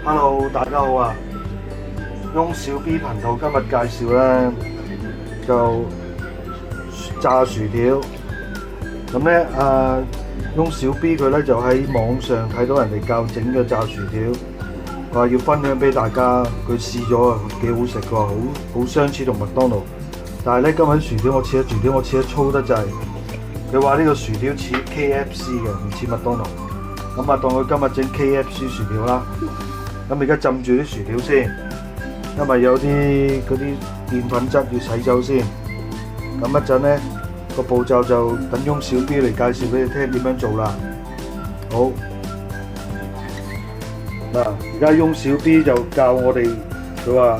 Hello， 大家好啊！翁小 B 頻道今日介紹咧就炸薯條。咁咧翁小 B 佢咧就喺網上睇到人哋教整嘅炸薯條，話要分享俾大家。佢試咗啊，幾好食，佢話好相似同麥當勞。但係咧今日薯條我切得粗得滯。佢話呢個薯條似 KFC 嘅，唔似麥當勞。咁啊，當佢今日整 KFC 薯條啦。咁而家浸住啲薯條先，因為有啲嗰啲澱粉質要洗走先。咁一陣咧個步驟就等翁小 B 嚟介紹俾你聽點樣做啦。好，嗱，而家翁小 B 就教我哋，佢話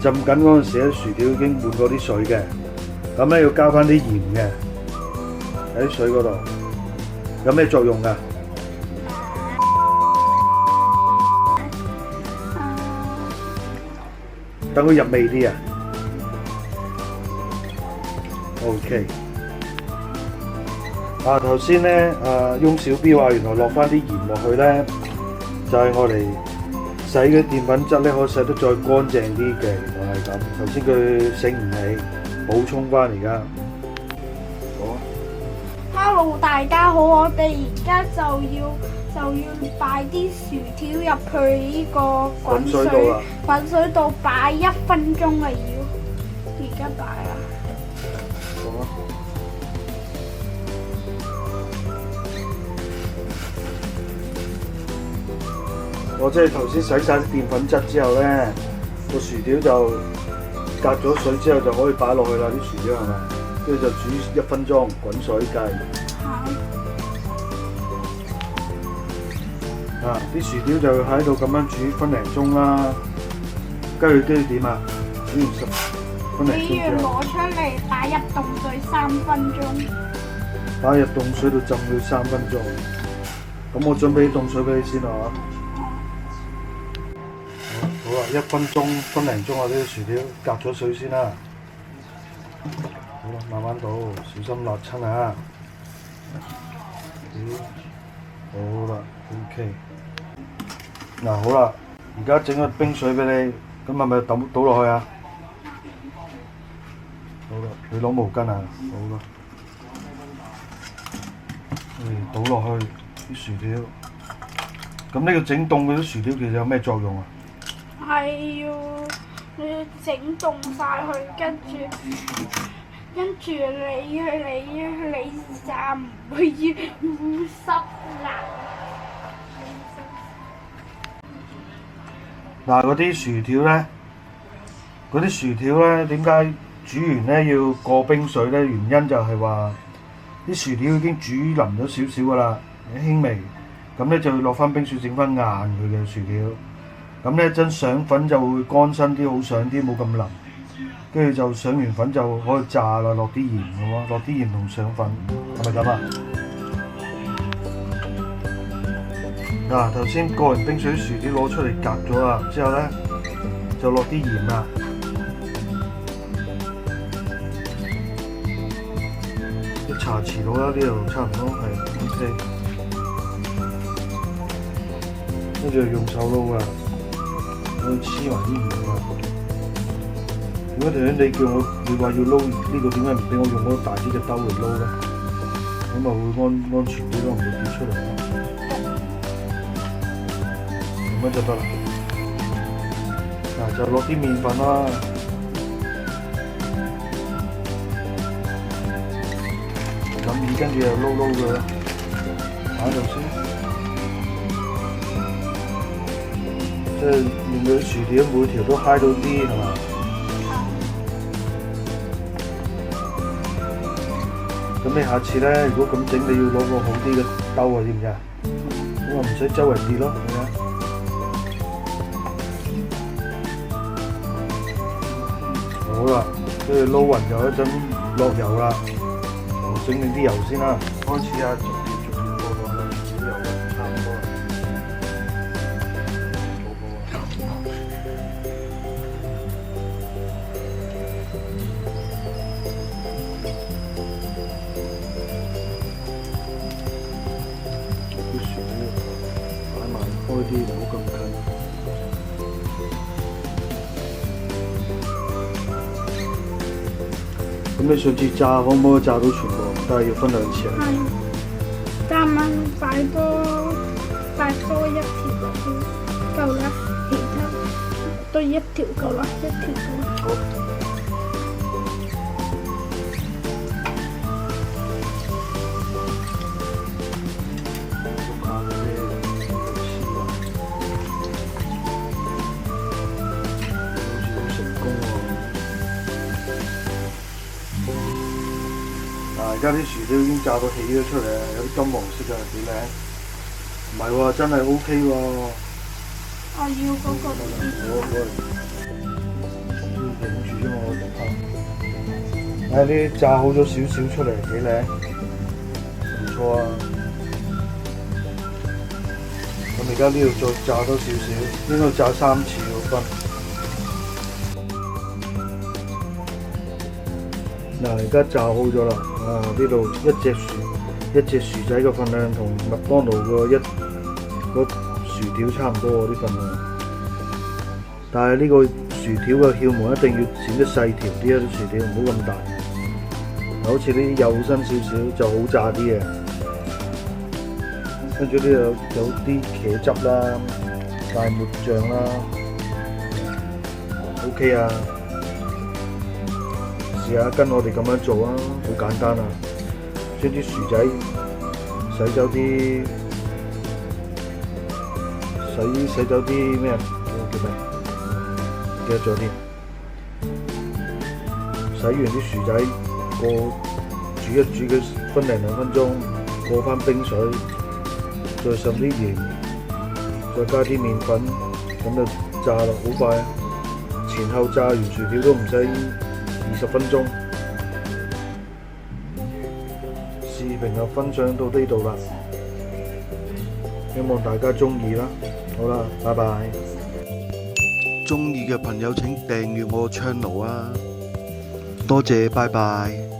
浸緊嗰陣時咧，薯條已經換過啲水嘅，咁咧要加翻啲鹽嘅喺水嗰度。有咩作用㗎？等佢入味啲啊 ！OK。頭先咧，翁小 B 話原來落翻啲鹽落去咧，就係我哋洗嘅澱粉質咧，可以洗得再乾淨啲嘅。原來係咁。頭先佢醒唔起，補充翻而家。Hello， 大家好，我哋而家就要擺啲薯條入去呢個滾水度擺1分鐘啊！而家擺啦。我即係頭先洗晒啲澱粉質之後咧，個薯條就隔咗水之後就可以擺落去啦。啲薯條係咪？跟住就煮1分鐘，滾水計。啲薯條就喺度咁樣煮分零鐘啦。跟住點啊？煮完10分零鐘之後，攞出嚟擺入凍水3分鐘。擺入凍水度浸佢3分鐘。咁我準備啲凍水俾你先啊。好啦，1分鐘分零鐘啊！呢啲薯條隔咗水先啦。好啦，慢慢倒，小心辣親啊！好啦 ，OK。好啦，而家整個冰水俾你，咁係咪倒落去啊？好啦，你攞毛巾啊？好啦，倒落去啲薯條。咁呢個整凍嗰啲薯條其實有咩作用啊？係要整凍晒佢，跟住你就唔會濕啦。嗰啲薯條咧，點解煮完咧要過冰水咧？原因就係話啲薯條已經煮腍咗少少噶啦，輕微，咁咧就要落翻冰水整翻硬佢嘅薯條，咁咧真上粉就會乾身啲，好上啲，冇咁腍。跟住就上完粉就可以炸啦，落啲鹽咁咯，落啲鹽同上粉，係咪咁啊？頭先過完冰水薯條攞出嚟隔咗啦，之後咧就落啲鹽啦，一茶匙到啦，呢度差唔多係 OK， 跟住用手撈啊，黐埋啲鹽啊。如果你話要撈呢個，點解唔俾我用嗰個大啲嘅兜嚟撈咧？咁咪會安全啲咯，唔會跌出嚟咯。咁就得啦。就落啲麵粉啦。咁跟住又撈佢，擺度先。即係令到啲薯條每條都揩到啲，係嘛？咁你下次咧，如果咁整，你要攞個好啲嘅兜啊，知唔知啊？咁啊唔使周圍跌咯，係咪啊？好啦，跟住撈勻就一陣落油啦，整定啲油先啦。開始啊，逐漸過落啦，啲油差唔多啦。啲薯條擺埋開啲，唔好咁近。你上次炸可唔可以炸到全部？但係要分2次啊。係，加蚊擺多一條落去，夠啦，其他都一條夠啦，一條夠啦。好。而家啲薯條已經炸到起咗出嚟，有啲金黃色啊，幾靚。唔係喎，真係 OK 喎。我要嗰個。要影住啫嘛，我拍。啲炸好咗少少出嚟，幾靚，唔錯啊。咁而家呢度再炸多少少，應該炸3次要分。嗱，而家炸好咗啦，呢度一隻薯仔嘅份量同麥當勞個薯條差唔多啲份量，但係呢個薯條嘅竅門一定要剪得細條啲啊，啲薯條唔好咁大，好似呢啲幼身少少就好炸啲嘅。跟住呢度有啲茄汁啦、大抹醬啦 ，OK 啊！試下跟我哋咁樣做啊，好簡單啊！將啲薯仔洗走啲咩啊？叫咩？唔記得咗添。洗完啲薯仔煮一煮佢分零2分鐘，過返冰水，再滲啲鹽，再加啲麵粉，咁就炸啦，好快啊！前後炸完薯條都唔使20分鐘。視頻就分享到呢度啦，希望大家鍾意啦。好啦，拜拜。鍾意嘅朋友請訂閱我 channel 啊，多謝，拜拜。